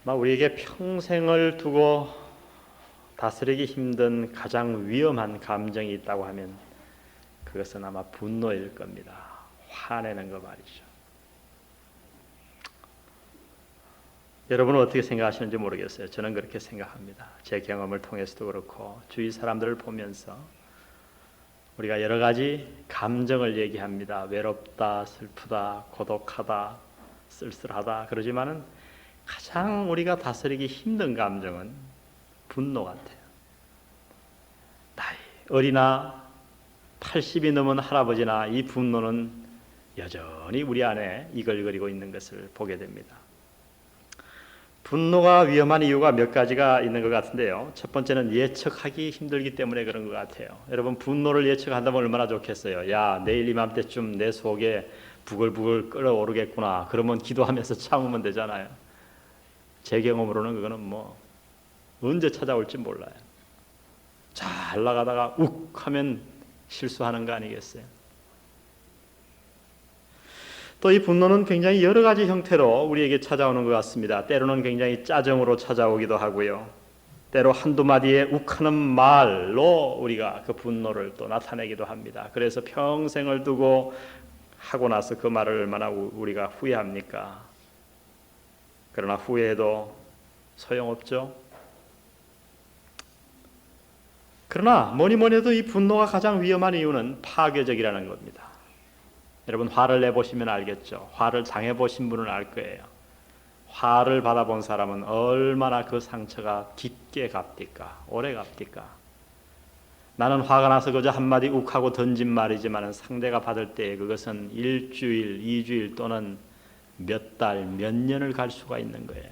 아마 우리에게 평생을 두고 다스리기 힘든 가장 위험한 감정이 있다고 하면 그것은 아마 분노일 겁니다. 화내는 거 말이죠. 여러분은 어떻게 생각하시는지 모르겠어요. 저는 그렇게 생각합니다. 제 경험을 통해서도 그렇고 주위 사람들을 보면서 우리가 여러 가지 감정을 얘기합니다. 외롭다, 슬프다, 고독하다, 쓸쓸하다. 그러지만은 가장 우리가 다스리기 힘든 감정은 분노 같아요. 나이 어리나 80이 넘은 할아버지나 이 분노는 여전히 우리 안에 이글거리고 있는 것을 보게 됩니다. 분노가 위험한 이유가 몇 가지가 있는 것 같은데요. 첫 번째는 예측하기 힘들기 때문에 그런 것 같아요. 여러분 분노를 예측한다면 얼마나 좋겠어요. 야, 내일 이맘때쯤 내 속에 부글부글 끓어오르겠구나. 그러면 기도하면서 참으면 되잖아요. 제 경험으로는 그거는 언제 찾아올지 몰라요. 잘 나가다가 욱 하면 실수하는 거 아니겠어요? 또 이 분노는 굉장히 여러 가지 형태로 우리에게 찾아오는 것 같습니다. 때로는 굉장히 짜증으로 찾아오기도 하고요. 때로 한두 마디의 욱하는 말로 우리가 그 분노를 또 나타내기도 합니다. 그래서 평생을 두고 하고 나서 그 말을 얼마나 우리가 후회합니까? 그러나 후회해도 소용없죠. 그러나 뭐니 해도 이 분노가 가장 위험한 이유는 파괴적이라는 겁니다. 여러분 화를 내보시면 알겠죠. 화를 당해보신 분은 알 거예요. 화를 받아본 사람은 얼마나 그 상처가 깊게 갑니까? 오래 갑니까? 나는 화가 나서 그저 한마디 욱하고 던진 말이지만 상대가 받을 때 그것은 일주일, 2주일 또는 몇 달, 몇 년을 갈 수가 있는 거예요.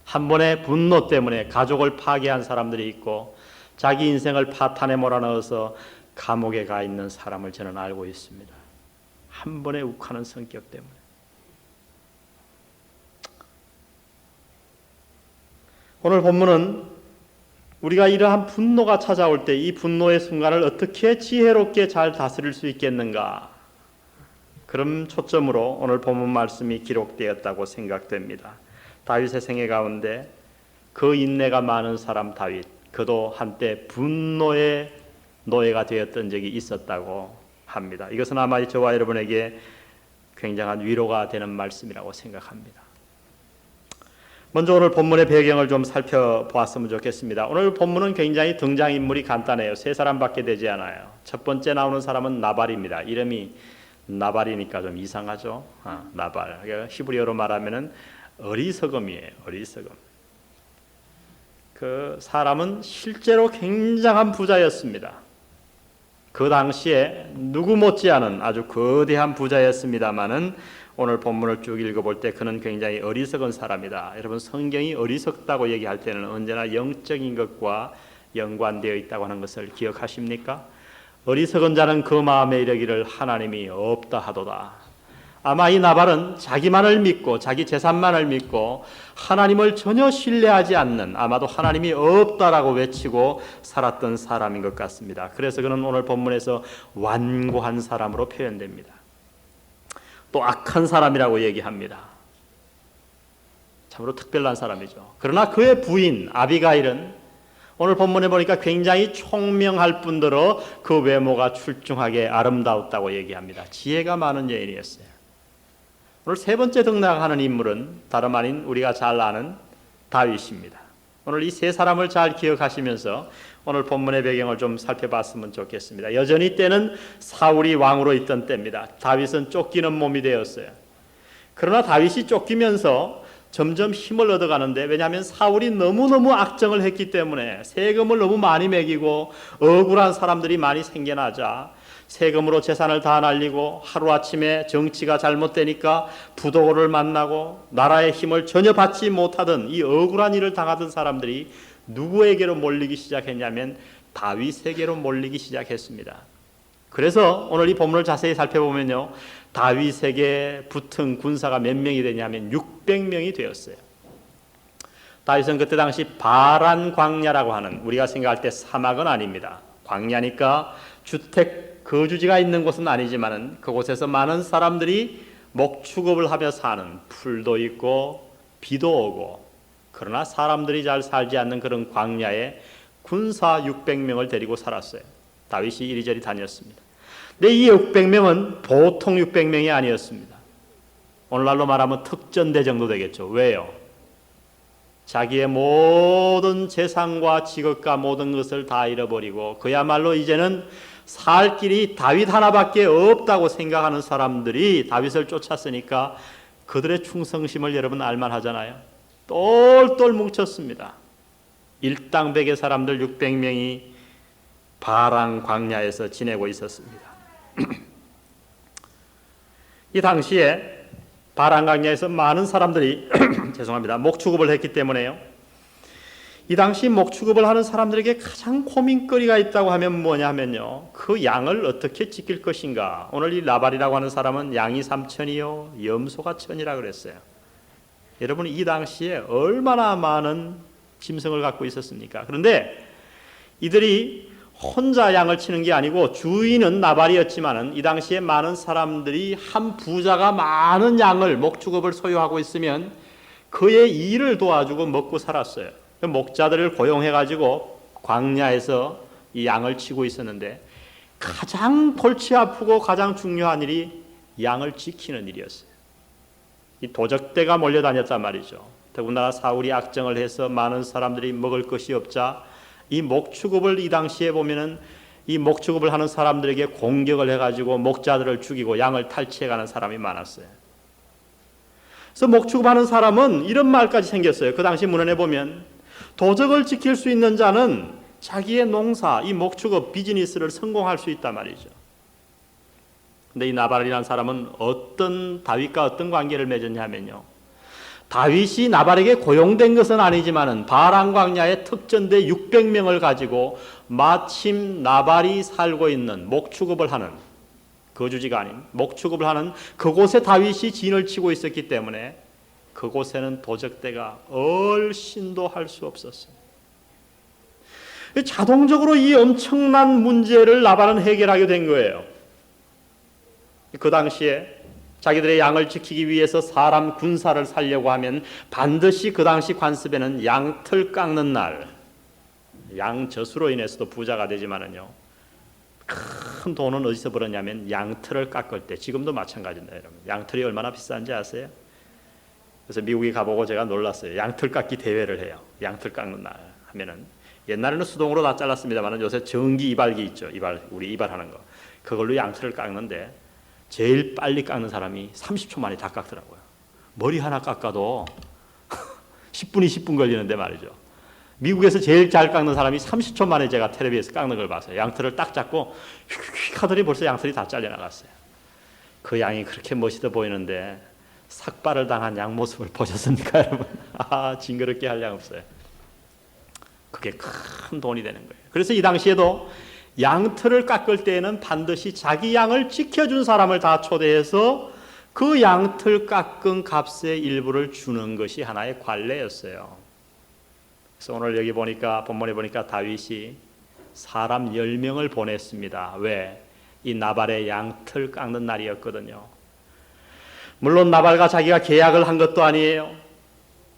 한 번의 분노 때문에 가족을 파괴한 사람들이 있고 자기 인생을 파탄에 몰아넣어서 감옥에 가 있는 사람을 저는 알고 있습니다. 한 번에 욱하는 성격 때문에. 오늘 본문은 우리가 이러한 분노가 찾아올 때 이 분노의 순간을 어떻게 지혜롭게 잘 다스릴 수 있겠는가? 그런 초점으로 오늘 본문 말씀이 기록되었다고 생각됩니다. 다윗의 생애 가운데 그 인내가 많은 사람 다윗, 그도 한때 분노의 노예가 되었던 적이 있었다고 합니다. 이것은 아마 저와 여러분에게 굉장한 위로가 되는 말씀이라고 생각합니다. 먼저 오늘 본문의 배경을 좀 살펴보았으면 좋겠습니다. 오늘 본문은 굉장히 등장인물이 간단해요. 세 사람밖에 되지 않아요. 첫 번째 나오는 사람은 나발입니다. 이름이 나발이니까 좀 이상하죠. 나발. 히브리어로 말하면은 어리석음이에요. 어리석음. 그 사람은 실제로 굉장한 부자였습니다. 그 당시에 누구 못지않은 아주 거대한 부자였습니다마는 오늘 본문을 쭉 읽어볼 때 그는 굉장히 어리석은 사람이다. 여러분 성경이 어리석다고 얘기할 때는 언제나 영적인 것과 연관되어 있다고 하는 것을 기억하십니까? 어리석은 자는 그 마음에 이르기를 하나님이 없다 하도다. 아마 이 나발은 자기만을 믿고 자기 재산만을 믿고 하나님을 전혀 신뢰하지 않는, 아마도 하나님이 없다라고 외치고 살았던 사람인 것 같습니다. 그래서 그는 오늘 본문에서 완고한 사람으로 표현됩니다. 또 악한 사람이라고 얘기합니다. 참으로 특별한 사람이죠. 그러나 그의 부인 아비가일은 오늘 본문에 보니까 굉장히 총명할 뿐더러 그 외모가 출중하게 아름다웠다고 얘기합니다. 지혜가 많은 여인이었어요. 오늘 세 번째 등장하는 인물은 다름 아닌 우리가 잘 아는 다윗입니다. 오늘 이 세 사람을 잘 기억하시면서 오늘 본문의 배경을 좀 살펴봤으면 좋겠습니다. 여전히 때는 사울이 왕으로 있던 때입니다. 다윗은 쫓기는 몸이 되었어요. 그러나 다윗이 쫓기면서 점점 힘을 얻어가는데, 왜냐하면 사울이 너무너무 악정을 했기 때문에 세금을 너무 많이 매기고 억울한 사람들이 많이 생겨나자 세금으로 재산을 다 날리고 하루아침에 정치가 잘못되니까 부도를 만나고 나라의 힘을 전혀 받지 못하던 이 억울한 일을 당하던 사람들이 누구에게로 몰리기 시작했냐면 다윗에게로 몰리기 시작했습니다. 그래서 오늘 이 본문을 자세히 살펴보면요, 다윗에게 붙은 군사가 몇 명이 되냐면 600명이 되었어요. 다윗은 그때 당시 바란 광야라고 하는, 우리가 생각할 때 사막은 아닙니다. 광야니까 주택 거주지가 있는 곳은 아니지만 그곳에서 많은 사람들이 목축업을 하며 사는, 풀도 있고 비도 오고 그러나 사람들이 잘 살지 않는 그런 광야에 군사 600명을 데리고 살았어요. 다윗이 이리저리 다녔습니다. 근데 이 600명은 보통 600명이 아니었습니다. 오늘날로 말하면 특전대 정도 되겠죠. 왜요? 자기의 모든 재산과 직업과 모든 것을 다 잃어버리고 그야말로 이제는 살 길이 다윗 하나밖에 없다고 생각하는 사람들이 다윗을 쫓았으니까 그들의 충성심을 여러분 알만하잖아요. 똘똘 뭉쳤습니다. 일당백의 사람들 600명이 바랑 광야에서 지내고 있었습니다. 이 당시에 바랑 광야에서 많은 사람들이 죄송합니다. 목축업을 했기 때문에요. 이 당시 목축업을 하는 사람들에게 가장 고민거리가 있다고 하면 뭐냐 하면요. 그 양을 어떻게 지킬 것인가. 오늘 이 나발이라고 하는 사람은 양이 3천이요 염소가 1,000이라 그랬어요. 여러분 이 당시에 얼마나 많은 짐승을 갖고 있었습니까? 그런데 이들이 혼자 양을 치는 게 아니고 주인은 나발이었지만은 이 당시에 많은 사람들이 한 부자가 많은 양을 목축업을 소유하고 있으면 그의 일을 도와주고 먹고 살았어요. 목자들을 고용해가지고 광야에서 이 양을 치고 있었는데 가장 골치 아프고 가장 중요한 일이 양을 지키는 일이었어요. 이 도적대가 몰려다녔단 말이죠. 더군다나 사울이 악정을 해서 많은 사람들이 먹을 것이 없자 이 목축업을 이 당시에 보면은 이 목축업을 하는 사람들에게 공격을 해가지고 목자들을 죽이고 양을 탈취해가는 사람이 많았어요. 그래서 목축업하는 사람은 이런 말까지 생겼어요. 그 당시 문헌에 보면 도적을 지킬 수 있는 자는 자기의 농사, 이 목축업 비즈니스를 성공할 수 있단 말이죠. 근데 이 나발이라는 사람은 다윗과 어떤 관계를 맺었냐면요. 다윗이 나발에게 고용된 것은 아니지만은 바랑 광야의 특전대 600명을 가지고 마침 나발이 살고 있는 목축업을 하는 거주지가 아닌 목축업을 하는 그곳에 다윗이 진을 치고 있었기 때문에 그곳에는 도적대가 얼씬도 할 수 없었어요. 자동적으로 이 엄청난 문제를 나발은 해결하게 된 거예요. 그 당시에 자기들의 양을 지키기 위해서 사람 군사를 살려고 하면 반드시 그 당시 관습에는 양털 깎는 날, 양저수로 인해서도 부자가 되지만은요, 큰 돈은 어디서 벌었냐면 양털을 깎을 때, 지금도 마찬가지입니다, 여러분. 양털이 얼마나 비싼지 아세요? 그래서 미국에 가보고 제가 놀랐어요. 양털 깎기 대회를 해요. 양털 깎는 날 하면은 옛날에는 수동으로 다 잘랐습니다만 요새 전기 이발기 있죠. 우리 이발하는 거. 그걸로 양털을 깎는데 제일 빨리 깎는 사람이 30초 만에 다 깎더라고요. 머리 하나 깎아도 10분이 10분 걸리는데 말이죠. 미국에서 제일 잘 깎는 사람이 30초 만에 제가 텔레비에서 깎는 걸 봤어요. 양털을 딱 잡고 휙휙 하더니 벌써 양털이 다 잘려나갔어요. 그 양이 그렇게 멋있어 보이는데 삭발을 당한 양 모습을 보셨습니까, 여러분? 징그럽게 할 양 없어요. 그게 큰 돈이 되는 거예요. 그래서 이 당시에도 양털을 깎을 때에는 반드시 자기 양을 지켜준 사람을 다 초대해서 그 양털 깎은 값의 일부를 주는 것이 하나의 관례였어요. 그래서 오늘 여기 보니까 본문에 보니까 다윗이 사람 10명을 보냈습니다. 왜? 이 나발의 양털 깎는 날이었거든요. 물론 나발과 자기가 계약을 한 것도 아니에요.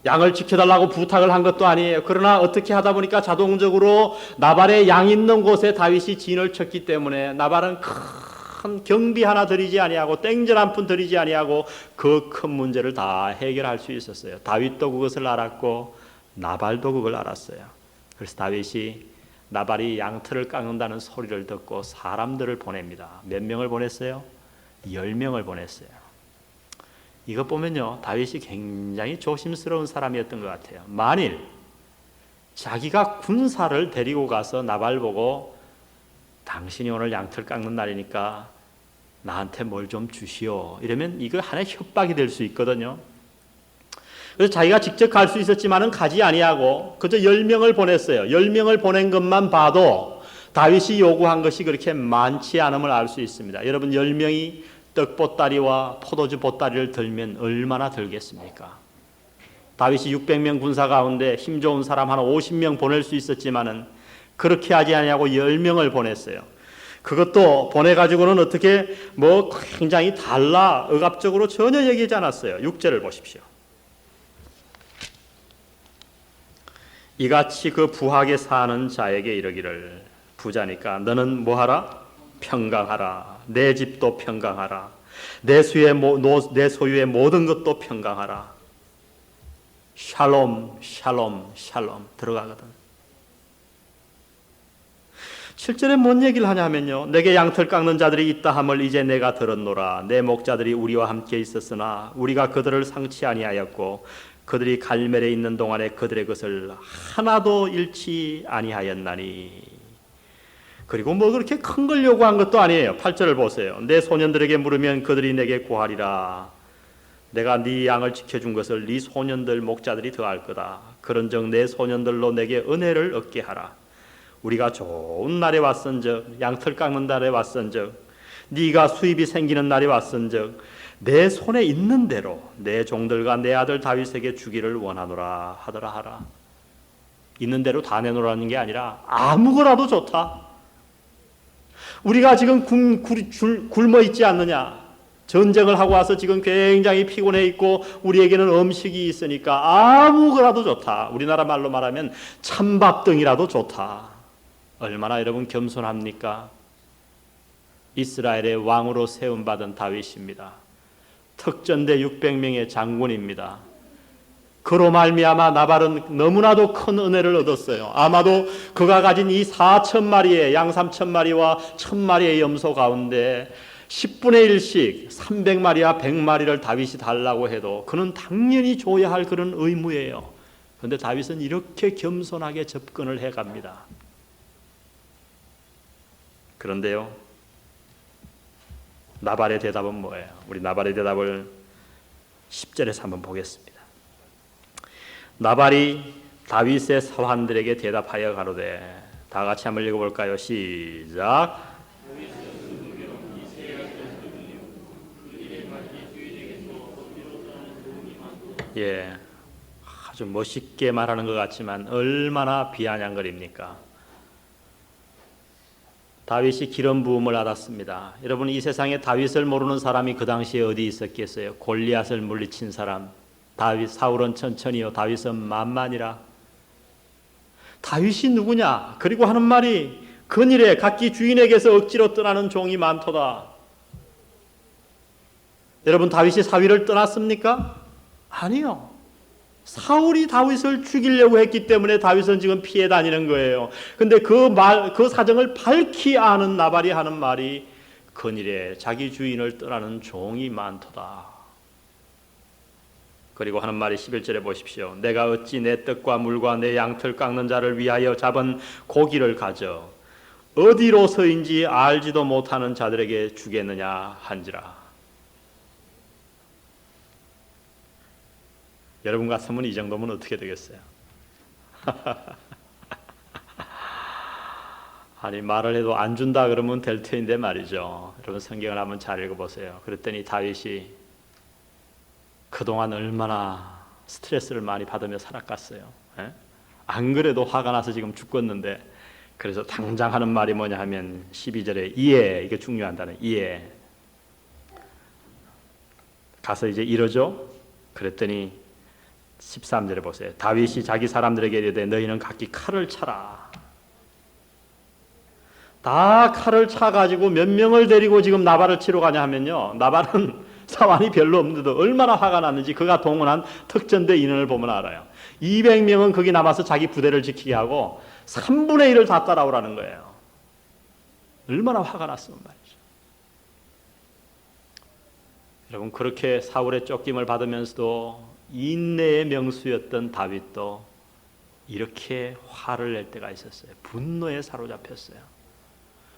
양을 지켜달라고 부탁을 한 것도 아니에요. 그러나 어떻게 하다 보니까 자동적으로 나발의 양 있는 곳에 다윗이 진을 쳤기 때문에 나발은 큰 경비 하나 들이지 아니하고 땡전 한 푼 들이지 아니하고 그 큰 문제를 다 해결할 수 있었어요. 다윗도 그것을 알았고 나발도 그걸 알았어요. 그래서 다윗이 나발이 양털을 깎는다는 소리를 듣고 사람들을 보냅니다. 몇 명을 보냈어요? 10명을 보냈어요. 이것 보면요, 다윗이 굉장히 조심스러운 사람이었던 것 같아요. 만일 자기가 군사를 데리고 가서 나발 보고 당신이 오늘 양털 깎는 날이니까 나한테 뭘 좀 주시오 이러면 이거 하나의 협박이 될 수 있거든요. 그래서 자기가 직접 갈 수 있었지만은 가지 아니하고 그저 10명을 보냈어요. 10명을 보낸 것만 봐도 다윗이 요구한 것이 그렇게 많지 않음을 알 수 있습니다. 여러분 10명이 떡보따리와 포도주 보따리를 들면 얼마나 들겠습니까? 다윗이 600명 군사 가운데 힘 좋은 사람 한 50명 보낼 수 있었지만은 그렇게 하지 아니하고 10명을 보냈어요. 그것도 보내가지고는 어떻게 굉장히 억압적으로 전혀 얘기하지 않았어요. 6절을 보십시오. 이같이 그 부하게 사는 자에게 이르기를, 부자니까 너는 뭐하라? 평강하라. 내 집도 평강하라. 내 소유의 모든 것도 평강하라. 샬롬, 샬롬, 샬롬 들어가거든. 7절에 뭔 얘기를 하냐면요, 내게 양털 깎는 자들이 있다 함을 이제 내가 들었노라. 내 목자들이 우리와 함께 있었으나 우리가 그들을 상치 아니하였고 그들이 갈멜에 있는 동안에 그들의 것을 하나도 잃지 아니하였나니. 그리고 뭐 그렇게 큰 걸 요구한 것도 아니에요. 8절을 보세요. 내 소년들에게 물으면 그들이 내게 구하리라. 내가 네 양을 지켜준 것을 네 소년들 목자들이 더할 거다. 그런즉 내 소년들로 내게 은혜를 얻게 하라. 우리가 좋은 날에 왔은즉, 양털 깎는 날에 왔은즉, 네가 수입이 생기는 날에 왔은즉 내 손에 있는 대로 내 종들과 내 아들 다윗에게 주기를 원하노라 하더라 하라. 있는 대로 다 내놓으라는 게 아니라 아무거라도 좋다. 우리가 지금 굶어 있지 않느냐? 전쟁을 하고 와서 지금 굉장히 피곤해 있고 우리에게는 음식이 있으니까 아무거라도 좋다. 우리나라 말로 말하면 찬밥등이라도 좋다. 얼마나 여러분 겸손합니까? 이스라엘의 왕으로 세움받은 다윗입니다. 특전대 600명의 장군입니다. 그로 말미암아 나발은 너무나도 큰 은혜를 얻었어요. 아마도 그가 가진 이 4,000마리의 양 3,000마리와 1,000마리의 염소 가운데 10분의 1씩 300마리와 100마리를 다윗이 달라고 해도 그는 당연히 줘야 할 그런 의무예요. 그런데 다윗은 이렇게 겸손하게 접근을 해갑니다. 그런데요, 나발의 대답은 뭐예요? 우리 나발의 대답을 10절에서 한번 보겠습니다. 나발이 다윗의 사환들에게 대답하여 가로되, 다 같이 한번 읽어볼까요? 시작. 예, 아주 멋있게 말하는 것 같지만 얼마나 비아냥거립니까? 다윗이 기름 부음을 받았습니다. 여러분, 이 세상에 다윗을 모르는 사람이 그 당시에 어디 있었겠어요? 골리앗을 물리친 사람. 다윗, 사울은 천천히요, 다윗은 만만이라. 다윗이 누구냐? 그리고 하는 말이, 근일에 각기 주인에게서 억지로 떠나는 종이 많도다. 여러분, 다윗이 사위를 떠났습니까? 아니요. 사울이 다윗을 죽이려고 했기 때문에 다윗은 지금 피해 다니는 거예요. 근데 그 사정을 밝히 아는 나발이 하는 말이, 근일에 자기 주인을 떠나는 종이 많도다. 그리고 하는 말이 11절에 보십시오. 내가 어찌 내 떡과 물과 내 양털 깎는 자를 위하여 잡은 고기를 가져 어디로서인지 알지도 못하는 자들에게 주겠느냐 한지라. 여러분 같으면 이 정도면 어떻게 되겠어요? 아니, 말을 해도 안 준다 그러면 될 텐데 말이죠. 여러분 성경을 한번 잘 읽어보세요. 그랬더니 다윗이 그동안 얼마나 스트레스를 많이 받으며 살았겠어요. 에? 안 그래도 화가 나서 지금 죽겠는데, 그래서 당장 하는 말이 뭐냐 하면 12절에 이에, 이게 중요한 단어, 이에 가서 이제 이러죠. 그랬더니 13절에 보세요. 다윗이 자기 사람들에게 이르되 너희는 각기 칼을 차라. 다 칼을 차가지고 몇 명을 데리고 지금 나발을 치러 가냐 하면요, 나발은 사환이 별로 없는데도 얼마나 화가 났는지 그가 동원한 특전대 인원을 보면 알아요. 200명은 거기 남아서 자기 부대를 지키게 하고 3분의 1을 다 따라오라는 거예요. 얼마나 화가 났으면 말이죠. 여러분, 그렇게 사울의 쫓김을 받으면서도 인내의 명수였던 다윗도 이렇게 화를 낼 때가 있었어요. 분노에 사로잡혔어요.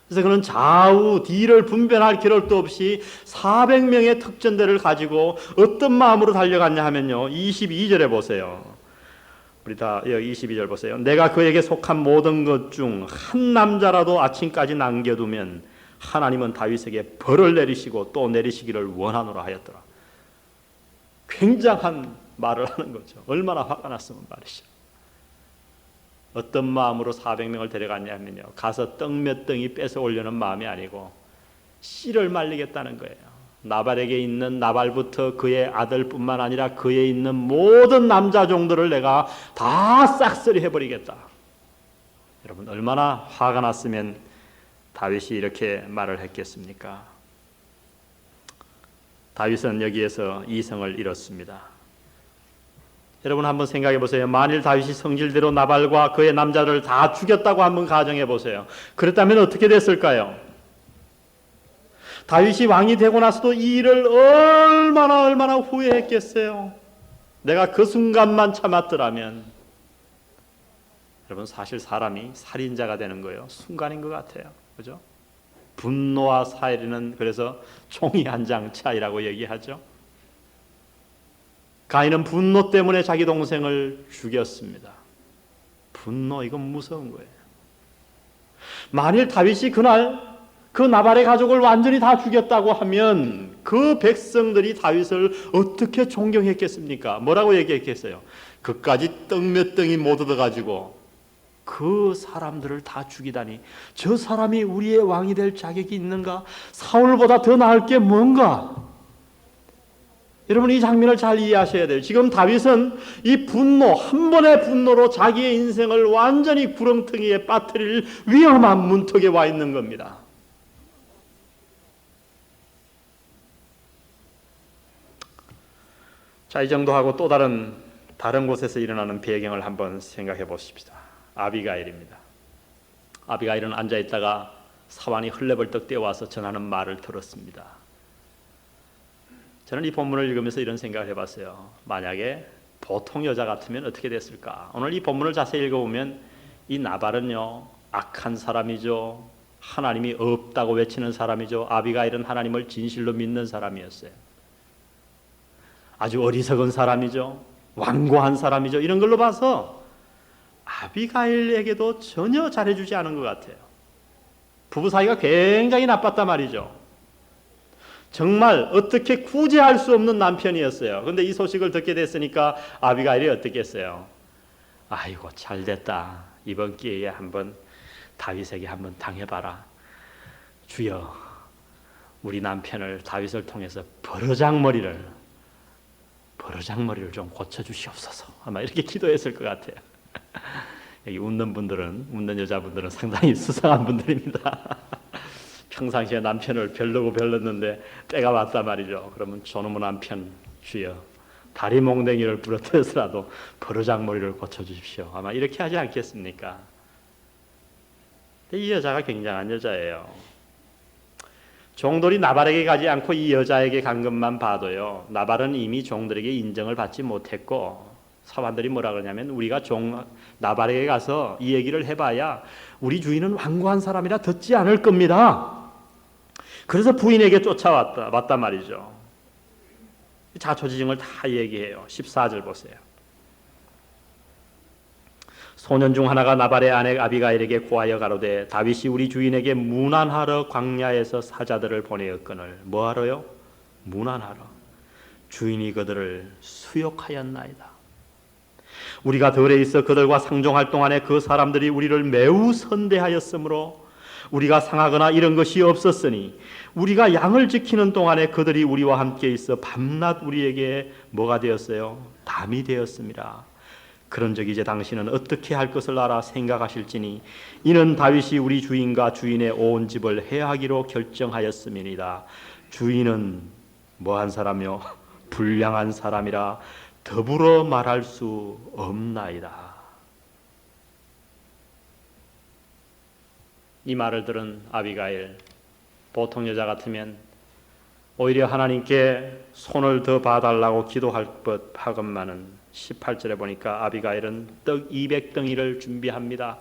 그래서 그는 좌우 뒤를 분변할 겨를도 없이 400명의 특전대를 가지고 어떤 마음으로 달려갔냐 하면요, 22절에 보세요. 우리 다 여기 22절 보세요. 내가 그에게 속한 모든 것 중 한 남자라도 아침까지 남겨두면 하나님은 다윗에게 벌을 내리시고 또 내리시기를 원하노라 하였더라. 굉장한 말을 하는 거죠. 얼마나 화가 났으면 말이죠. 어떤 마음으로 400명을 데려갔냐면요, 가서 떡 몇 덩이 뺏어 오려는 마음이 아니고 씨를 말리겠다는 거예요. 나발에게 있는 나발부터 그의 아들뿐만 아니라 그에 있는 모든 남자 종들을 내가 다 싹쓸이 해버리겠다. 여러분 얼마나 화가 났으면 다윗이 이렇게 말을 했겠습니까? 다윗은 여기에서 이성을 잃었습니다. 여러분 한번 생각해 보세요. 만일 다윗이 성질대로 나발과 그의 남자를 다 죽였다고 한번 가정해 보세요. 그랬다면 어떻게 됐을까요? 다윗이 왕이 되고 나서도 이 일을 얼마나 후회했겠어요. 내가 그 순간만 참았더라면. 여러분 사실 사람이 살인자가 되는 거예요. 순간인 것 같아요. 그죠? 분노와 살인은 그래서 종이 한 장 차이라고 얘기하죠. 가인은 분노 때문에 자기 동생을 죽였습니다. 분노, 이건 무서운 거예요. 만일 다윗이 그날 그 나발의 가족을 완전히 다 죽였다고 하면 그 백성들이 다윗을 어떻게 존경했겠습니까? 뭐라고 얘기했겠어요? 그까지 떡 몇 덩이 못 얻어가지고 그 사람들을 다 죽이다니, 저 사람이 우리의 왕이 될 자격이 있는가? 사울보다 더 나을 게 뭔가? 여러분 이 장면을 잘 이해하셔야 돼요. 지금 다윗은 이 분노, 한 번의 분노로 자기의 인생을 완전히 구렁텅이에 빠뜨릴 위험한 문턱에 와 있는 겁니다. 자, 이 정도 하고 또 다른 곳에서 일어나는 배경을 한번 생각해 보십시다. 아비가일입니다. 아비가일은 앉아 있다가 사환이 헐레벌떡 뛰어와서 전하는 말을 들었습니다. 저는 이 본문을 읽으면서 이런 생각을 해봤어요. 만약에 보통 여자 같으면 어떻게 됐을까? 오늘 이 본문을 자세히 읽어보면 이 나발은요, 악한 사람이죠. 하나님이 없다고 외치는 사람이죠. 아비가일은 하나님을 진실로 믿는 사람이었어요. 아주 어리석은 사람이죠. 완고한 사람이죠. 이런 걸로 봐서 아비가일에게도 전혀 잘해주지 않은 것 같아요. 부부 사이가 굉장히 나빴단 말이죠. 정말 어떻게 구제할 수 없는 남편이었어요. 그런데 이 소식을 듣게 됐으니까 아비가일이 어떻게 했어요? 아이고 잘됐다. 이번 기회에 한번 다윗에게 한번 당해봐라. 주여, 우리 남편을 다윗을 통해서 버르장머리를 좀 고쳐주시옵소서. 아마 이렇게 기도했을 것 같아요. 여기 웃는 여자분들은 상당히 수상한 분들입니다. 평상시에 남편을 별로고 별렀는데 때가 왔단 말이죠. 그러면 저놈의 남편 주여, 다리 몽댕이를 부러뜨려서라도 버르장머리를 고쳐주십시오. 아마 이렇게 하지 않겠습니까? 이 여자가 굉장한 여자예요. 종들이 나발에게 가지 않고 이 여자에게 간 것만 봐도요, 나발은 이미 종들에게 인정을 받지 못했고, 사관들이 뭐라 그러냐면 우리가 나발에게 가서 이 얘기를 해봐야 우리 주인은 완고한 사람이라 듣지 않을 겁니다. 그래서 부인에게 쫓아왔단 말이죠. 자초지종을 다 얘기해요. 14절 보세요. 소년 중 하나가 나발의 아내 아비가일에게 고하여 가로되 다윗이 우리 주인에게 문안하러 광야에서 사자들을 보내었거늘. 뭐하러요? 문안하러. 주인이 그들을 수욕하였나이다. 우리가 들에 있어 그들과 상종할 동안에 그 사람들이 우리를 매우 선대하였으므로 우리가 상하거나 이런 것이 없었으니 우리가 양을 지키는 동안에 그들이 우리와 함께 있어 밤낮 우리에게 뭐가 되었어요? 담이 되었습니다. 그런즉 이제 당신은 어떻게 할 것을 알아 생각하실지니 이는 다윗이 우리 주인과 주인의 온 집을 해하기로 결정하였음이니이다. 주인은 뭐한 사람이요? 불량한 사람이라 더불어 말할 수 없나이다. 이 말을 들은 아비가일, 보통 여자 같으면 오히려 하나님께 손을 더 봐달라고 기도할 법하건만은 18절에 보니까 아비가일은 떡 200덩이를 준비합니다.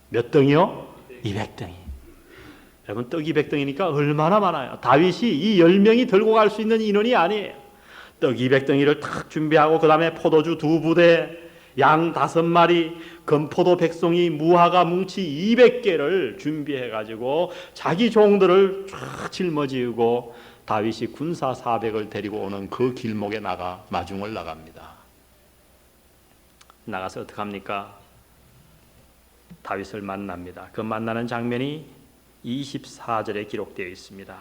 몇 덩이요? 200덩이. 여러분 떡 200덩이니까 얼마나 많아요. 다윗이 이 10명이 들고 갈 수 있는 인원이 아니에요. 떡 200덩이를 탁 준비하고 그 다음에 포도주 2부대, 양 5마리, 건포도 백송이, 무화과 뭉치 200개를 준비해가지고 자기 종들을 쫙 짊어지고 다윗이 군사 400을 데리고 오는 그 길목에 나가 마중을 나갑니다. 나가서 어떻게 합니까? 다윗을 만납니다. 그 만나는 장면이 24절에 기록되어 있습니다.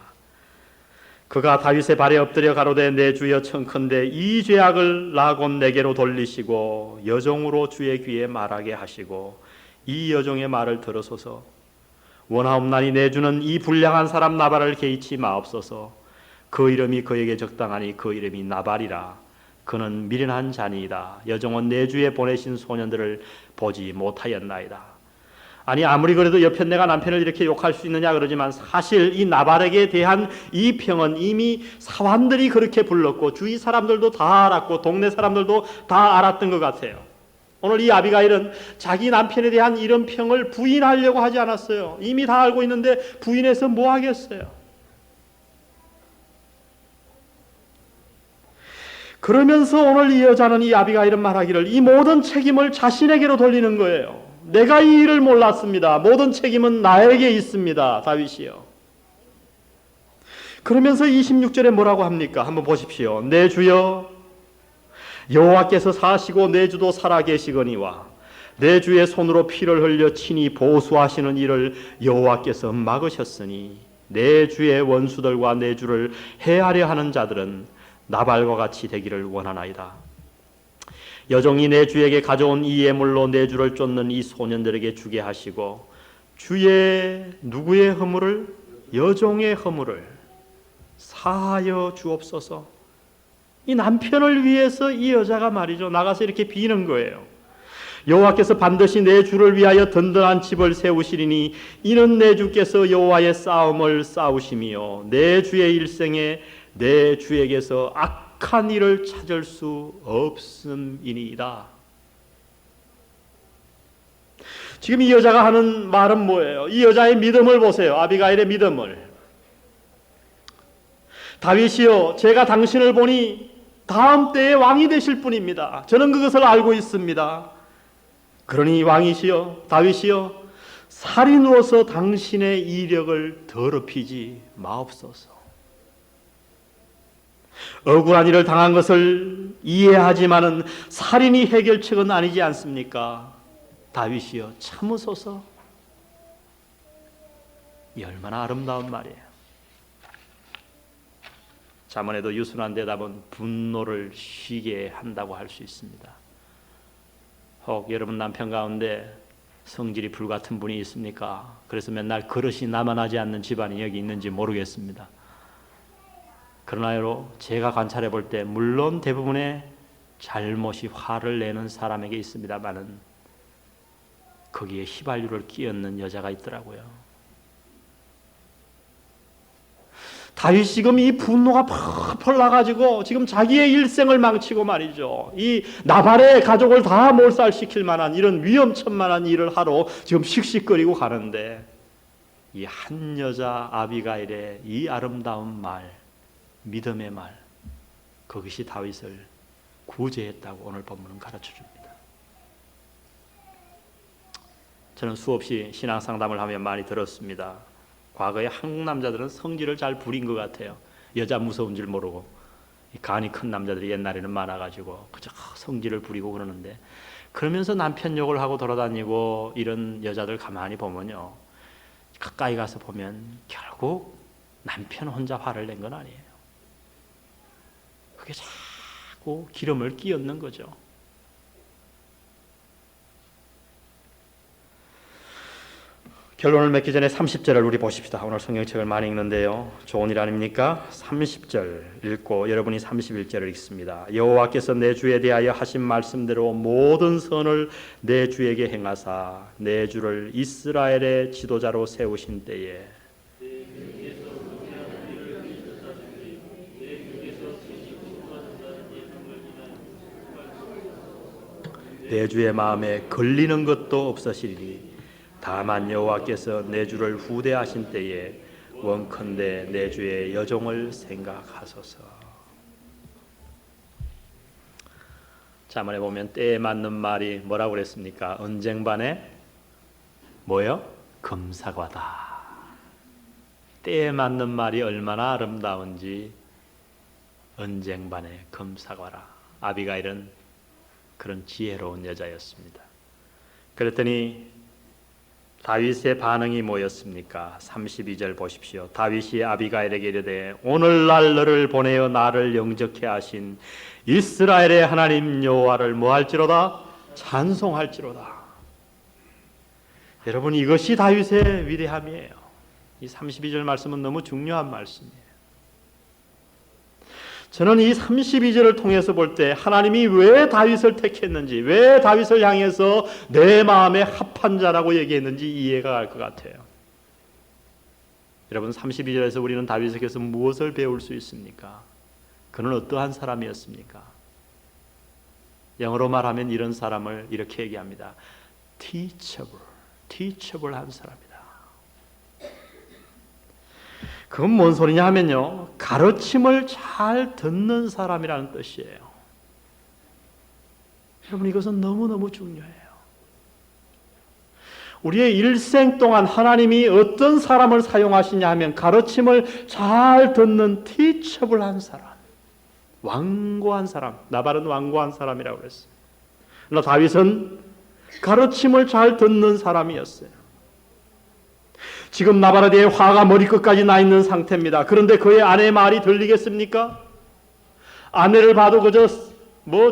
그가 다윗의 발에 엎드려 가로되 내 주여 청컨대 이 죄악을 나곧 내게로 돌리시고 여종으로 주의 귀에 말하게 하시고 이 여종의 말을 들으소서. 원하옵나니 내 주는 이 불량한 사람 나발을 개의치 마옵소서. 그 이름이 그에게 적당하니 그 이름이 나발이라. 그는 미련한 자니이다. 여종은 내 주에 보내신 소년들을 보지 못하였나이다. 아니 아무리 그래도 옆에 내가 남편을 이렇게 욕할 수 있느냐 그러지만 사실 이 나발에게 대한 이 평은 이미 사람들이 그렇게 불렀고 주위 사람들도 다 알았고 동네 사람들도 다 알았던 것 같아요. 오늘 이 아비가일은 자기 남편에 대한 이런 평을 부인하려고 하지 않았어요. 이미 다 알고 있는데 부인해서 뭐 하겠어요. 그러면서 오늘 이 여자는 이 아비가일은 말하기를 이 모든 책임을 자신에게로 돌리는 거예요. 내가 이 일을 몰랐습니다. 모든 책임은 나에게 있습니다. 다윗이요. 그러면서 26절에 뭐라고 합니까? 한번 보십시오. 내 주여 여호와께서 사시고 내 주도 살아계시거니와 내 주의 손으로 피를 흘려 친히 보수하시는 일을 여호와께서 막으셨으니 내 주의 원수들과 내 주를 해하려 하는 자들은 나발과 같이 되기를 원하나이다. 여종이 내 주에게 가져온 이 예물로 내 주를 쫓는 이 소년들에게 주게 하시고 주의 누구의 허물을? 여종의 허물을 사하여 주옵소서. 이 남편을 위해서 이 여자가 말이죠 나가서 이렇게 비는 거예요. 여호와께서 반드시 내 주를 위하여 든든한 집을 세우시리니 이는 내 주께서 여호와의 싸움을 싸우시며 내 주의 일생에 내 주에게서 악한 일을 찾을 수 없음이니이다. 지금 이 여자가 하는 말은 뭐예요? 이 여자의 믿음을 보세요. 아비가일의 믿음을. 다윗이여 제가 당신을 보니 다음 때에 왕이 되실 분입니다. 저는 그것을 알고 있습니다. 그러니 왕이시여 다윗이여 살인으로서 당신의 이력을 더럽히지 마옵소서. 억울한 일을 당한 것을 이해하지만은 살인이 해결책은 아니지 않습니까? 다윗이여 참으소서. 이 얼마나 아름다운 말이에요. 잠언에도 유순한 대답은 분노를 쉬게 한다고 할 수 있습니다. 혹 여러분 남편 가운데 성질이 불같은 분이 있습니까? 그래서 맨날 그릇이 남아나지 않는 집안이 여기 있는지 모르겠습니다. 그러나 제가 관찰해 볼 때 물론 대부분의 잘못이 화를 내는 사람에게 있습니다만은 거기에 휘발유를 끼얹는 여자가 있더라고요. 다윗이 지금 이 분노가 펄펄 나가지고 지금 자기의 일생을 망치고 말이죠. 이 나발의 가족을 다 몰살시킬 만한 이런 위험천만한 일을 하러 지금 씩씩거리고 가는데 이 한 여자 아비가일의 이 아름다운 말, 믿음의 말, 그것이 다윗을 구제했다고 오늘 본문은 가르쳐 줍니다. 저는 수없이 신앙 상담을 하며 많이 들었습니다. 과거에 한국 남자들은 성질을 잘 부린 것 같아요. 여자 무서운 줄 모르고 간이 큰 남자들이 옛날에는 많아가지고 그저 성질을 부리고 그러는데 그러면서 남편 욕을 하고 돌아다니고 이런 여자들 가만히 보면요. 가까이 가서 보면 결국 남편 혼자 화를 낸 건 아니에요. 그게 자꾸 기름을 끼얹는 거죠. 결론을 맺기 전에 30절을 우리 보십시다. 오늘 성경책을 많이 읽는데요. 좋은 일 아닙니까? 30절 읽고 여러분이 31절을 읽습니다. 여호와께서 내 주에 대하여 하신 말씀대로 모든 선을 내 주에게 행하사 내 주를 이스라엘의 지도자로 세우신 때에 내 주의 마음에 걸리는 것도 없으시리니 다만 여호와께서 내 주를 후대하신 때에 원컨대 내 주의 여종을 생각하소서. 잠언에 보면 때에 맞는 말이 뭐라고 그랬습니까? 언쟁반에 뭐요? 금사과다. 때에 맞는 말이 얼마나 아름다운지 언쟁반에 금사과라. 아비가일은 그런 지혜로운 여자였습니다. 그랬더니 다윗의 반응이 뭐였습니까? 32절 보십시오. 다윗이 아비가일에게 이르되 오늘날 너를 보내어 나를 영접케 하신 이스라엘의 하나님 여호와를 뭐할지로다? 찬송할지로다. 여러분, 이것이 다윗의 위대함이에요. 이 32절 말씀은 너무 중요한 말씀이에요. 저는 이 32절을 통해서 볼 때 하나님이 왜 다윗을 택했는지, 왜 다윗을 향해서 내 마음에 합한 자라고 얘기했는지 이해가 갈 것 같아요. 여러분, 32절에서 우리는 다윗에게서 무엇을 배울 수 있습니까? 그는 어떠한 사람이었습니까? 영어로 말하면 이런 사람을 이렇게 얘기합니다. teachable한 사람이다. 그건 뭔 소리냐 하면요, 가르침을 잘 듣는 사람이라는 뜻이에요. 여러분, 이것은 너무너무 중요해요. 우리의 일생 동안 하나님이 어떤 사람을 사용하시냐 하면 가르침을 잘 듣는 teachable한 사람, 완고한 사람, 나발은 완고한 사람이라고 그랬어요. 그러나 다윗은 가르침을 잘 듣는 사람이었어요. 지금 나발에 대해 화가 머리끝까지 나 있는 상태입니다. 그런데 그의 아내의 말이 들리겠습니까? 아내를 봐도 그저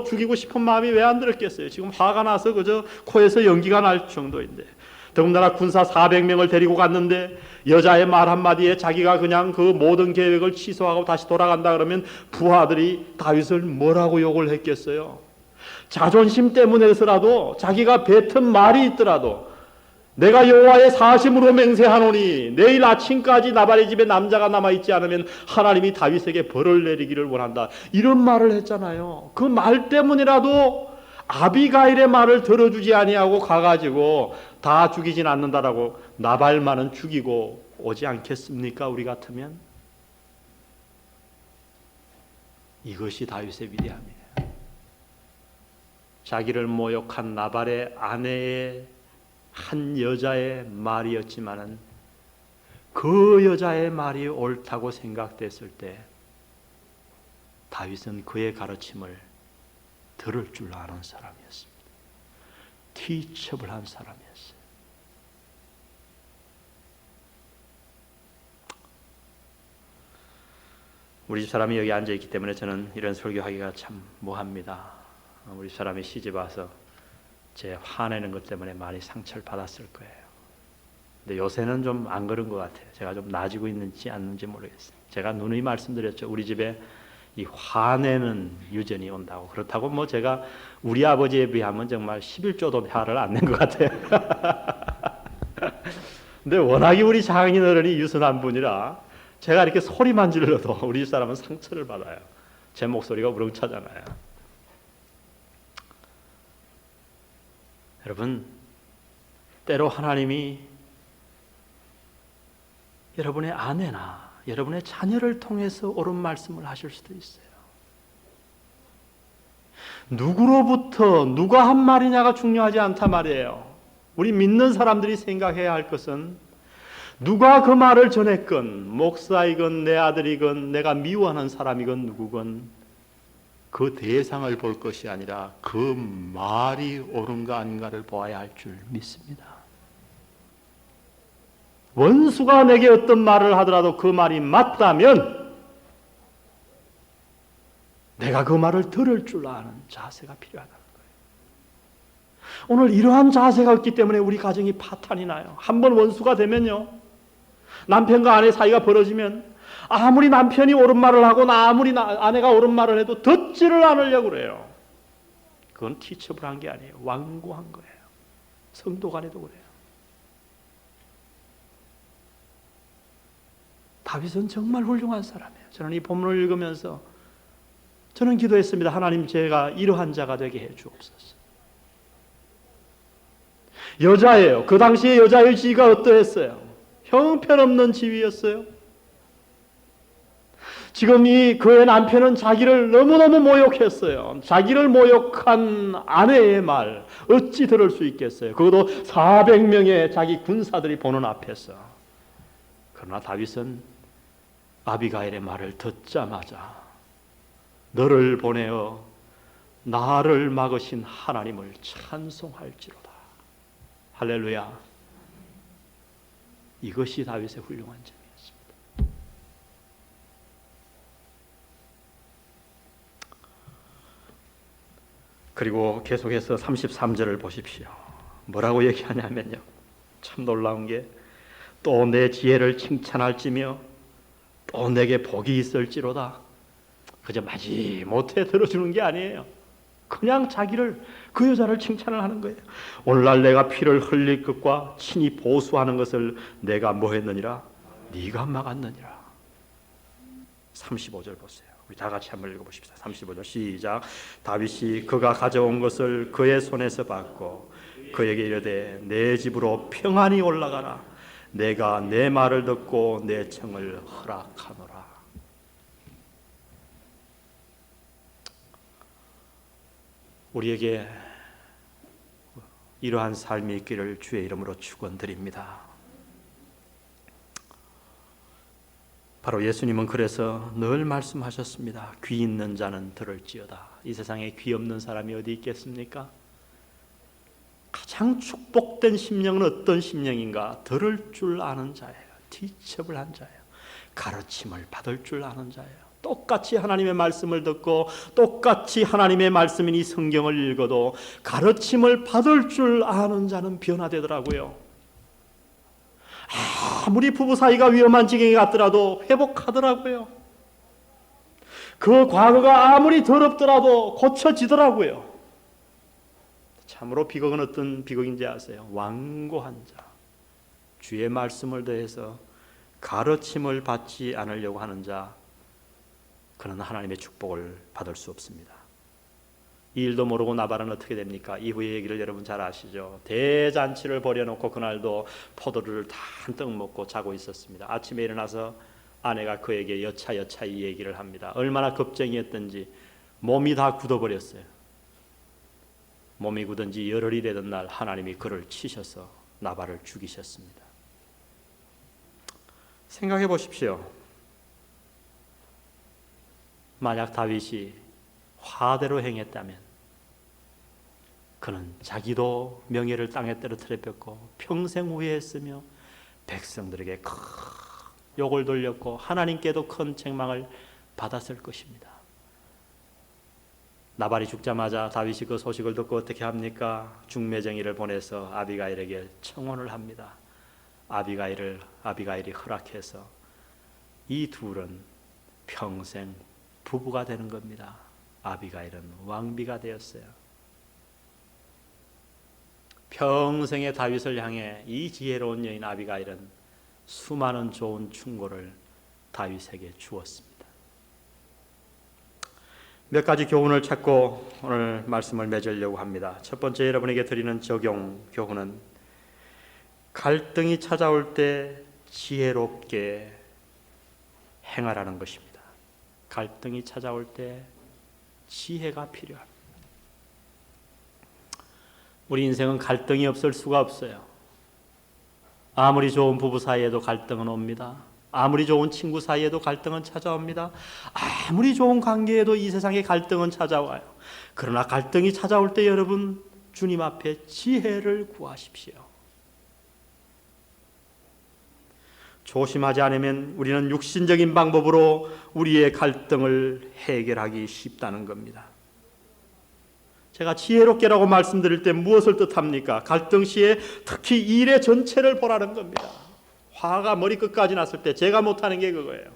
죽이고 싶은 마음이 왜 안 들었겠어요? 지금 화가 나서 그저 코에서 연기가 날 정도인데, 더군다나 군사 400명을 데리고 갔는데 여자의 말 한마디에 자기가 그냥 그 모든 계획을 취소하고 다시 돌아간다 그러면 부하들이 다윗을 뭐라고 욕을 했겠어요? 자존심 때문에서라도, 자기가 뱉은 말이 있더라도 내가 여호와의 사심으로 맹세하노니 내일 아침까지 나발의 집에 남자가 남아있지 않으면 하나님이 다윗에게 벌을 내리기를 원한다, 이런 말을 했잖아요. 그 말 때문이라도 아비가일의 말을 들어주지 아니하고 가가지고 다 죽이진 않는다라고 나발만은 죽이고 오지 않겠습니까? 우리 같으면. 이것이 다윗의 위대함이에요. 자기를 모욕한 나발의 아내의 한 여자의 말이었지만은 그 여자의 말이 옳다고 생각됐을 때 다윗은 그의 가르침을 들을 줄 아는 사람이었습니다. teachable한 사람이었어요. 우리 집 사람이 여기 앉아 있기 때문에 저는 이런 설교하기가 참 뭐합니다. 우리 집 사람이 시집 와서 제 화내는 것 때문에 많이 상처를 받았을 거예요. 근데 요새는 좀 안 그런 것 같아요. 제가 좀 나아지고 있는지 않는지 모르겠어요. 제가 누누이 말씀드렸죠. 우리 집에 이 화내는 유전이 온다고. 그렇다고 제가 우리 아버지에 비하면 정말 11조도 화를 안 낸 것 같아요. 근데 워낙에 우리 장인 어른이 유순한 분이라 제가 이렇게 소리만 질러도 우리 집 사람은 상처를 받아요. 제 목소리가 우렁차잖아요. 여러분, 때로 하나님이 여러분의 아내나 여러분의 자녀를 통해서 옳은 말씀을 하실 수도 있어요. 누구로부터 누가 한 말이냐가 중요하지 않단 말이에요. 우리 믿는 사람들이 생각해야 할 것은 누가 그 말을 전했건, 목사이건 내 아들이건 내가 미워하는 사람이건 누구건 그 대상을 볼 것이 아니라 그 말이 옳은가 아닌가를 보아야 할 줄 믿습니다. 원수가 내게 어떤 말을 하더라도 그 말이 맞다면 내가 그 말을 들을 줄 아는 자세가 필요하다는 거예요. 오늘 이러한 자세가 없기 때문에 우리 가정이 파탄이 나요. 한번 원수가 되면요, 남편과 아내 사이가 벌어지면 아무리 남편이 옳은 말을 하고 아무리 아내가 옳은 말을 해도 듣지를 않으려고 그래요. 그건 teachable한 게 아니에요. 완고한 거예요. 성도 간에도 그래요. 다윗은 정말 훌륭한 사람이에요. 저는 이 본문을 읽으면서 저는 기도했습니다. 하나님, 제가 이러한 자가 되게 해 주옵소서. 여자예요. 그 당시에 여자의 지위가 어떠했어요? 형편없는 지위였어요. 지금 그의 남편은 자기를 너무너무 모욕했어요. 자기를 모욕한 아내의 말 어찌 들을 수 있겠어요? 그것도 400명의 자기 군사들이 보는 앞에서. 그러나 다윗은 아비가일의 말을 듣자마자 너를 보내어 나를 막으신 하나님을 찬송할지로다. 할렐루야. 이것이 다윗의 훌륭한 점이었습니다. 그리고 계속해서 33절을 보십시오. 뭐라고 얘기하냐면요, 참 놀라운 게, 또 내 지혜를 칭찬할지며 또 내게 복이 있을지로다. 그저 마지못해 들어주는 게 아니에요. 그냥 자기를, 그 여자를 칭찬을 하는 거예요. 오늘날 내가 피를 흘릴 것과 친히 보수하는 것을 내가 뭐 했느니라? 네가 막았느니라. 35절 보세요. 우리 다 같이 한번 읽어보십시다. 35절 시작. 다윗이 그가 가져온 것을 그의 손에서 받고 그에게 이르되 내 집으로 평안히 올라가라. 내가 내 말을 듣고 내 청을 허락하노라. 우리에게 이러한 삶이 있기를 주의 이름으로 축원드립니다. 바로 예수님은 그래서 늘 말씀하셨습니다. 귀 있는 자는 들을지어다. 이 세상에 귀 없는 사람이 어디 있겠습니까? 가장 축복된 심령은 어떤 심령인가? 들을 줄 아는 자예요. teachable 한 자예요. 가르침을 받을 줄 아는 자예요. 똑같이 하나님의 말씀을 듣고 똑같이 하나님의 말씀인 이 성경을 읽어도 가르침을 받을 줄 아는 자는 변화되더라고요. 아무리 부부 사이가 위험한 지경에 갔더라도 회복하더라고요. 그 과거가 아무리 더럽더라도 고쳐지더라고요. 참으로 비극은 어떤 비극인지 아세요? 완고한 자, 주의 말씀을 대해서 가르침을 받지 않으려고 하는 자, 그는 하나님의 축복을 받을 수 없습니다. 이 일도 모르고 나발은 어떻게 됩니까? 이후의 얘기를 여러분 잘 아시죠? 대잔치를 벌여놓고 그날도 포도를 다 한떡 먹고 자고 있었습니다. 아침에 일어나서 아내가 그에게 여차여차 이 얘기를 합니다. 얼마나 겁쟁이였던지 몸이 다 굳어버렸어요. 몸이 굳은 지 열흘이 되던 날 하나님이 그를 치셔서 나발을 죽이셨습니다. 생각해 보십시오. 만약 다윗이 화대로 행했다면 그는 자기도 명예를 땅에 떨어뜨려 뺐고 평생 후회했으며 백성들에게 큰 욕을 돌렸고 하나님께도 큰 책망을 받았을 것입니다. 나발이 죽자마자 다윗이 그 소식을 듣고 어떻게 합니까? 중매쟁이를 보내서 아비가일에게 청혼을 합니다. 아비가일이 허락해서 이 둘은 평생 부부가 되는 겁니다. 아비가일은 왕비가 되었어요. 평생의 다윗을 향해 이 지혜로운 여인 아비가일은 수많은 좋은 충고를 다윗에게 주었습니다. 몇 가지 교훈을 찾고 오늘 말씀을 맺으려고 합니다. 첫 번째 여러분에게 드리는 적용 교훈은 갈등이 찾아올 때 지혜롭게 행하라는 것입니다. 갈등이 찾아올 때 지혜가 필요합니다. 우리 인생은 갈등이 없을 수가 없어요. 아무리 좋은 부부 사이에도 갈등은 옵니다. 아무리 좋은 친구 사이에도 갈등은 찾아옵니다. 아무리 좋은 관계에도 이 세상에 갈등은 찾아와요. 그러나 갈등이 찾아올 때 여러분 주님 앞에 지혜를 구하십시오. 조심하지 않으면 우리는 육신적인 방법으로 우리의 갈등을 해결하기 쉽다는 겁니다. 제가 지혜롭게라고 말씀드릴 때 무엇을 뜻합니까? 갈등 시에 특히 일의 전체를 보라는 겁니다. 화가 머리끝까지 났을 때 제가 못하는 게 그거예요.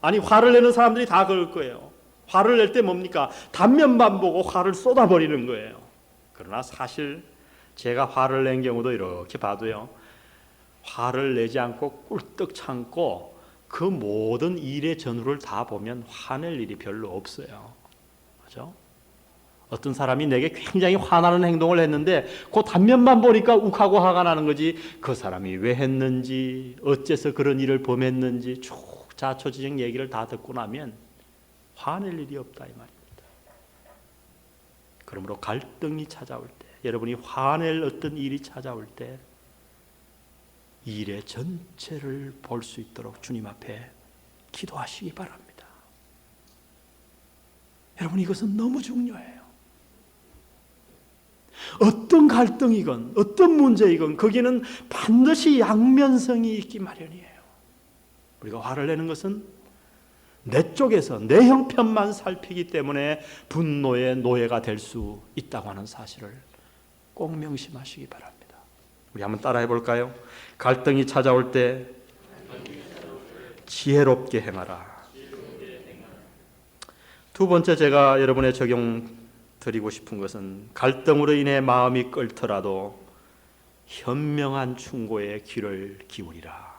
아니 화를 내는 사람들이 다 그럴 거예요. 화를 낼 때 뭡니까? 단면만 보고 화를 쏟아버리는 거예요. 그러나 사실 제가 화를 낸 경우도 이렇게 봐도요, 화를 내지 않고 꿀떡 참고 그 모든 일의 전후를 다 보면 화낼 일이 별로 없어요. 그렇죠? 어떤 사람이 내게 굉장히 화나는 행동을 했는데 그 단면만 보니까 욱하고 화가 나는 거지, 그 사람이 왜 했는지 어째서 그런 일을 범했는지 쭉 자초지종 얘기를 다 듣고 나면 화낼 일이 없다 이 말입니다. 그러므로 갈등이 찾아올 때, 여러분이 화낼 어떤 일이 찾아올 때 일의 전체를 볼 수 있도록 주님 앞에 기도하시기 바랍니다. 여러분 이것은 너무 중요해요. 어떤 갈등이건 어떤 문제이건 거기는 반드시 양면성이 있기 마련이에요. 우리가 화를 내는 것은 내 쪽에서 내 형편만 살피기 때문에 분노의 노예가 될 수 있다고 하는 사실을 꼭 명심하시기 바랍니다. 우리 한번 따라해 볼까요? 갈등이 찾아올 때 지혜롭게 행하라. 두 번째 제가 여러분의 적용 드리고 싶은 것은 갈등으로 인해 마음이 끓더라도 현명한 충고에 귀를 기울이라.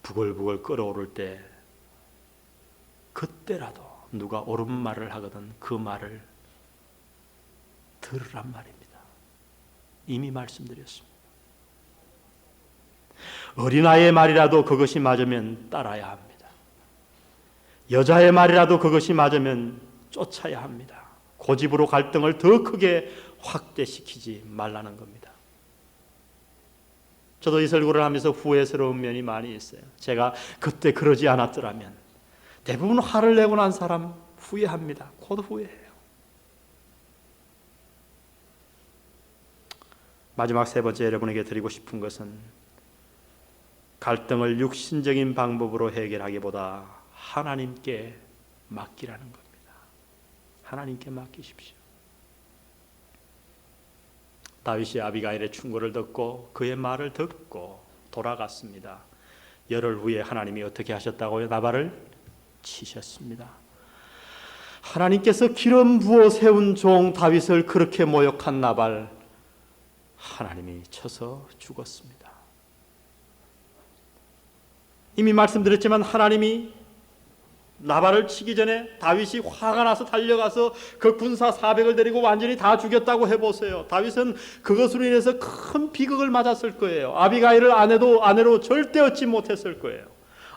부글부글 끓어오를 때 그때라도 누가 옳은 말을 하거든 그 말을 들으란 말입니다. 이미 말씀드렸습니다. 어린아이의 말이라도 그것이 맞으면 따라야 합니다. 여자의 말이라도 그것이 맞으면 쫓아야 합니다. 고집으로 갈등을 더 크게 확대시키지 말라는 겁니다. 저도 이 설교를 하면서 후회스러운 면이 많이 있어요. 제가 그때 그러지 않았더라면. 대부분 화를 내고 난 사람 후회합니다. 곧 후회해요. 마지막 세 번째 여러분에게 드리고 싶은 것은 갈등을 육신적인 방법으로 해결하기보다 하나님께 맡기라는 겁니다. 하나님께 맡기십시오. 다윗이 아비가일의 충고를 듣고 그의 말을 듣고 돌아갔습니다. 열흘 후에 하나님이 어떻게 하셨다고요? 나발을 치셨습니다. 하나님께서 기름 부어 세운 종 다윗을 그렇게 모욕한 나발, 하나님이 쳐서 죽었습니다. 이미 말씀드렸지만 하나님이 나발을 치기 전에 다윗이 화가 나서 달려가서 그 군사 400을 데리고 완전히 다 죽였다고 해보세요. 다윗은 그것으로 인해서 큰 비극을 맞았을 거예요. 아비가일을 아내로 절대 얻지 못했을 거예요.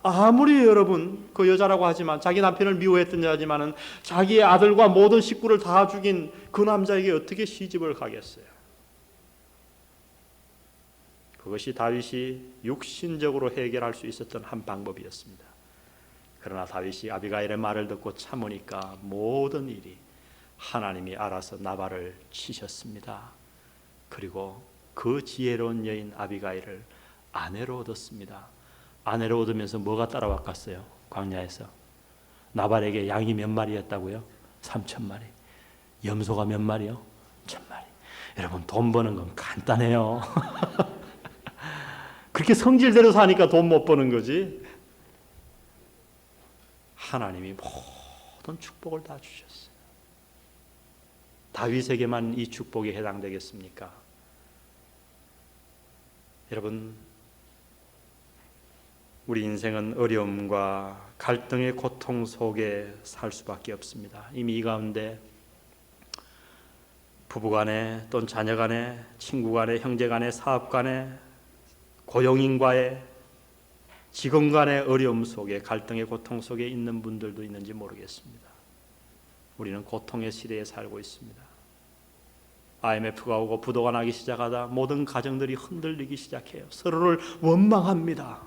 아무리 여러분 그 여자라고 하지만 자기 남편을 미워했던 여자지만은 자기의 아들과 모든 식구를 다 죽인 그 남자에게 어떻게 시집을 가겠어요? 그것이 다윗이 육신적으로 해결할 수 있었던 한 방법이었습니다. 그러나 다윗이 아비가일의 말을 듣고 참으니까 모든 일이 하나님이 알아서 나발을 치셨습니다. 그리고 그 지혜로운 여인 아비가일을 아내로 얻었습니다. 아내로 얻으면서 뭐가 따라왔겠어요? 광야에서 나발에게 양이 몇 마리였다고요? 3,000마리. 염소가 몇 마리요? 1,000마리. 여러분 돈 버는 건 간단해요. 그렇게 성질대로 사니까 돈 못 버는 거지. 하나님이 모든 축복을 다 주셨어요. 다윗에게만 이 축복이 해당되겠습니까? 여러분, 우리 인생은 어려움과 갈등의 고통 속에 살 수밖에 없습니다. 이미 이 가운데 부부간에 또는 자녀간에 친구간에 형제간에 사업간에 고용인과의 직원 간의 어려움 속에 갈등의 고통 속에 있는 분들도 있는지 모르겠습니다. 우리는 고통의 시대에 살고 있습니다. IMF가 오고 부도가 나기 시작하다 모든 가정들이 흔들리기 시작해요. 서로를 원망합니다.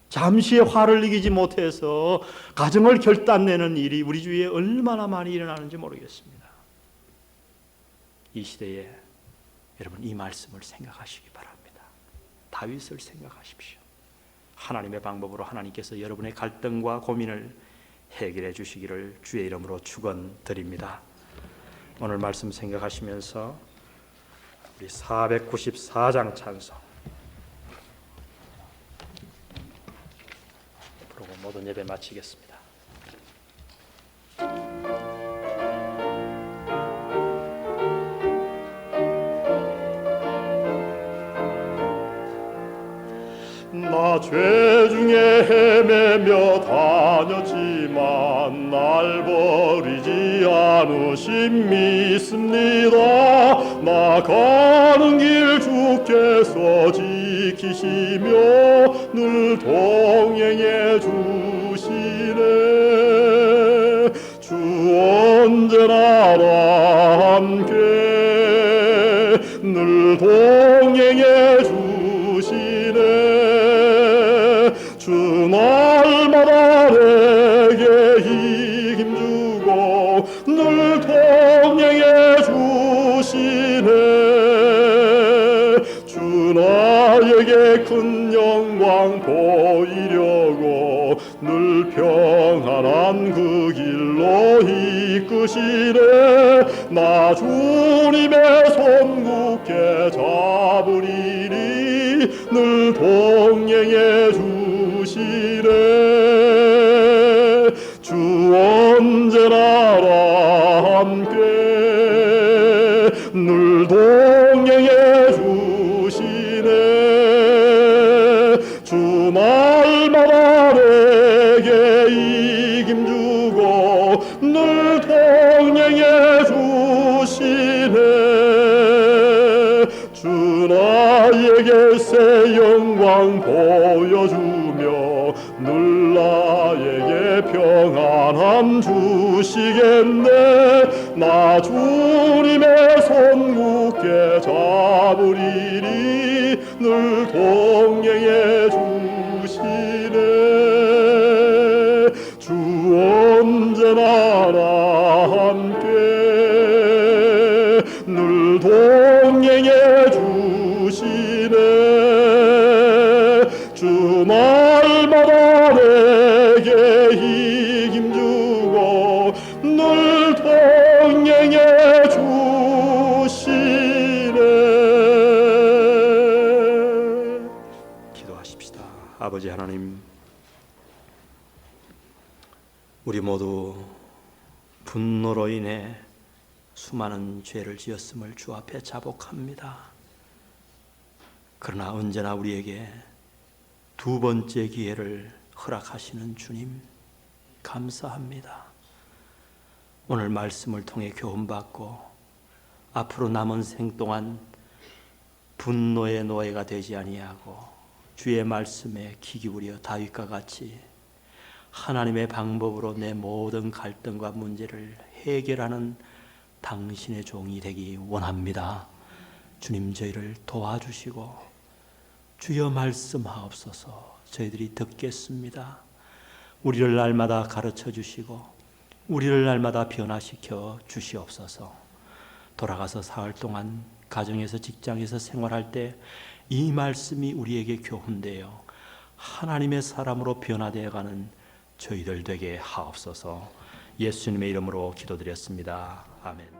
잠시의 화를 이기지 못해서 가정을 결단내는 일이 우리 주위에 얼마나 많이 일어나는지 모르겠습니다. 이 시대에 여러분 이 말씀을 생각하시기 바랍니다. 다윗을 생각하십시오. 하나님의 방법으로 하나님께서 여러분의 갈등과 고민을 해결해 주시기를 주의 이름으로 축원드립니다. 오늘 말씀 생각하시면서 우리 494장 찬송 그리고 모든 예배 마치겠습니다. 나 죄중에 헤매며 다녔지만 날 버리지 않으심 믿습니다. 나 가는 길 주께서 지키시며 늘 동행해 주시네. 주 언제나 나와 함께 늘 동행해 주시네. 주 날마다 내게 힘주고 늘 나 주님의 손 굳게 잡으리니 늘 동행해 주시네. 주 언제나 나와 함께 늘 동행해 주시네. 주 날마다 내게 이김 주고 늘 동행해 주시네. 주 나에게 새 영광 보여주며 늘 나에게 평안함 주시겠네. 나 주님의 손 굳게 잡으리니 늘 동행해 주시네. 주 언제나 나와 함께 늘 동행해 주시네. 주 날마다 내게 힘 주고 늘 동행해 주시네. 기도하십시다. 아버지 하나님, 우리 모두 분노로 인해 수많은 죄를 지었음을 주 앞에 자복합니다. 그러나 언제나 우리에게 두 번째 기회를 허락하시는 주님, 감사합니다. 오늘 말씀을 통해 교훈받고 앞으로 남은 생 동안 분노의 노예가 되지 아니하고 주의 말씀에 귀 기울여 다윗과 같이 하나님의 방법으로 내 모든 갈등과 문제를 해결하는 당신의 종이 되기 원합니다. 주님, 저희를 도와주시고 주여 말씀하옵소서. 저희들이 듣겠습니다. 우리를 날마다 가르쳐 주시고 우리를 날마다 변화시켜 주시옵소서. 돌아가서 사흘 동안 가정에서 직장에서 생활할 때 이 말씀이 우리에게 교훈되어 하나님의 사람으로 변화되어가는 저희들 되게 하옵소서. 예수님의 이름으로 기도드렸습니다. 아멘.